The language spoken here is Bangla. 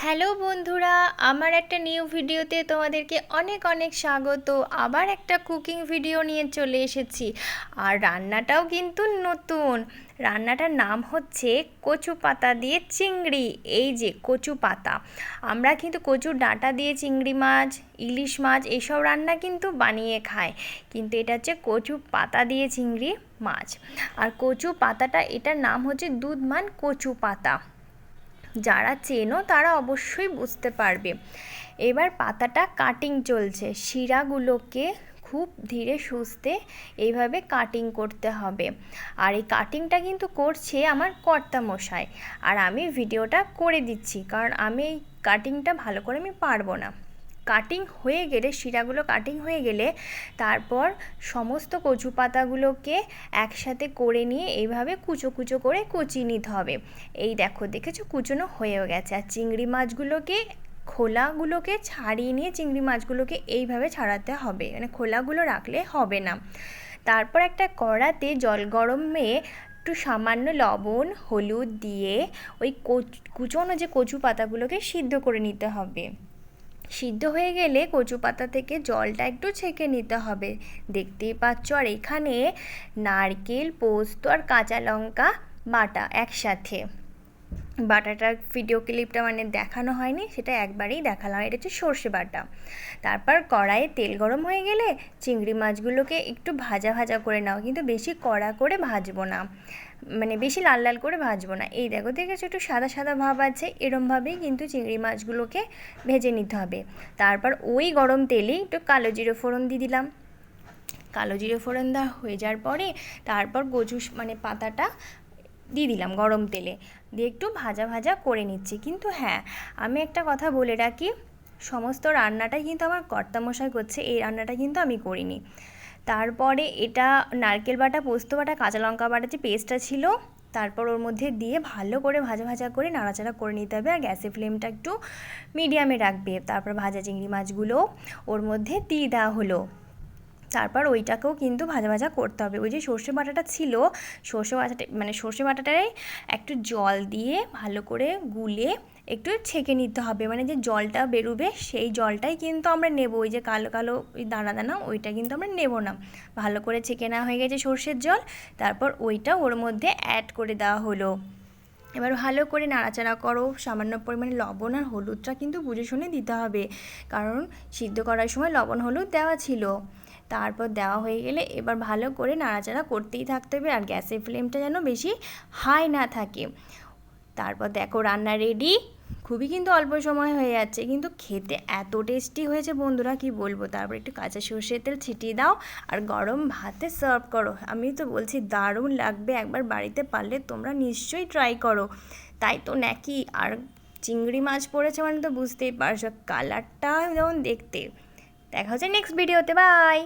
হ্যালো বন্ধুরা, আমার একটা নিউ ভিডিওতে তোমাদেরকে অনেক অনেক স্বাগত। আবার একটা কুকিং ভিডিও নিয়ে চলে এসেছি, আর রান্নাটাও কিন্তু নতুন। রান্নাটার নাম হচ্ছে কচু পাতা দিয়ে চিংড়ি। এই যে কচু পাতা, আমরা কিন্তু কচুর ডাঁটা দিয়ে চিংড়ি মাছ, ইলিশ মাছ এইসব রান্না কিন্তু বানিয়ে খাই, কিন্তু এটা হচ্ছে কচু পাতা দিয়ে চিংড়ি মাছ। আর কচু পাতাটা, এটার নাম হচ্ছে দুধমান কচু পাতা। যারা চেনো তারা অবশ্যই বুঝতে পারবে। এবার পাতাটা কাটিং চলছে, শিরাগুলোকে খুব ধীরে সুস্থে এইভাবে কাটিং করতে হবে। আর এই কাটিংটা কিন্তু করছে আমার কর্তামশাই, আর আমি ভিডিওটা করে দিচ্ছি কারণ আমি এই কাটিংটা ভালো করে আমি পারবো না। কাটিং হয়ে গেলে, শিরাগুলো কাটিং হয়ে গেলে তারপর সমস্ত কচু পাতাগুলোকে একসাথে করে নিয়ে এইভাবে কুচো কুচো করে কুচিয়ে নিতে হবে। এই দেখো, দেখেছো কুচোনো হয়েও গেছে। আর চিংড়ি মাছগুলোকে, খোলাগুলোকে ছাড়িয়ে নিয়ে চিংড়ি মাছগুলোকে এইভাবে ছাড়াতে হবে, মানে খোলাগুলো রাখলে হবে না। তারপর একটা কড়াতে জল গরমে একটু সামান্য লবণ হলুদ দিয়ে ওই কুচোনো যে কচু পাতাগুলোকে সিদ্ধ করে নিতে হবে। সিদ্ধ হয়ে গেলে কচু পাতা থেকে জলটা একটু ছেঁকে নিতে হবে, দেখতেই পাচ্ছ। আর এখানে নারকেল, পোস্ত আর কাঁচা লঙ্কা বাটা একসাথে, বাটাটার ভিডিও ক্লিপটা মানে দেখানো হয়নি, সেটা একবারেই দেখালাম। এটা হচ্ছে সর্ষে বাটা। তারপর কড়াইয়ে তেল গরম হয়ে গেলে চিংড়ি মাছগুলোকে একটু ভাজা ভাজা করে নাও, কিন্তু বেশি কড়া করে ভাজবো না, মানে বেশি লাল লাল করে ভাজবো না। এই দেখো, দেখেছো একটু সাদা সাদা ভাব আছে, এরমভাবেই কিন্তু চিংড়ি মাছগুলোকে ভেজে নিতে হবে। তারপর ওই গরম তেলেই একটু কালো জিরে ফোড়ন দিয়ে দিলাম। কালো জিরে ফোড়ন দেওয়া হয়ে যাওয়ার পরে তারপর কচু মানে পাতাটা দিয়ে দিলাম গরম তেলে, দিয়ে একটু ভাজা ভাজা করে নিচ্ছি। কিন্তু হ্যাঁ, আমি একটা কথা বলে রাখি, সমস্ত রান্নাটাই কিন্তু আমার কর্তামশাই করছে, এই রান্নাটা কিন্তু আমি করিনি। তারপরে এটা নারকেল বাটা, পোস্ত বাটা, কাঁচা লঙ্কা বাটা যে পেস্টটা ছিল, তারপর ওর মধ্যে দিয়ে ভালো করে ভাজা ভাজা করে নাড়াচাড়া করে নিতে হবে। আর গ্যাসের ফ্লেমটা একটু মিডিয়ামে রাখবে। তারপর ভাজা চিংড়ি মাছগুলো ওর মধ্যে দিয়ে দেওয়া হলো। তারপর ওইটাকেও কিন্তু ভাজা ভাজা করতে হবে। ওই যে সর্ষে বাটাটা ছিল, সর্ষে বাটাটায় একটু জল দিয়ে ভালো করে গুলে একটু ছেঁকে নিতে হবে, মানে যে জলটা বেরোবে সেই জলটাই কিন্তু আমরা নেব। ওই যে কালো কালো ওই দানা দানা, ওইটা কিন্তু আমরা নেব না। ভালো করে ছেঁকে নেওয়া হয়ে গেছে সর্ষের জল, তারপর ওইটা ওর মধ্যে অ্যাড করে দেওয়া হলো। এবার ভালো করে নাড়াচাড়া করো। সামান্য পরিমাণে লবণ আর হলুদটা কিন্তু বুঝে শুনে দিতে হবে, কারণ সিদ্ধ করার সময় লবণ হলুদ দেওয়া ছিল। তারপর দেওয়া হয়ে গেলে এবার ভালো করে নাড়াচাড়া করতেই থাকতে হবে, আর গ্যাসের ফ্লেমটা যেন বেশি হাই না থাকে। তারপর দেখো রান্না রেডি। খুবই কিন্তু অল্প সময় হয়ে যাচ্ছে, কিন্তু খেতে এত টেস্টি হয়েছে বন্ধুরা, কি বলবো। তারপর একটু কাঁচা সর্ষের তেল ছিটিয়ে দাও আর গরম ভাতে সার্ভ করো। আমি তো বলছি দারুণ লাগবে, একবার বাড়িতে পারলে তোমরা নিশ্চয়ই ট্রাই করো। তাই তো নাকি। আর চিংড়ি মাছ পড়েছে মানে তো বুঝতেই পারছো, কালারটা যেমন দেখতে। দেখা হচ্ছে নেক্সট ভিডিওতে, বাই।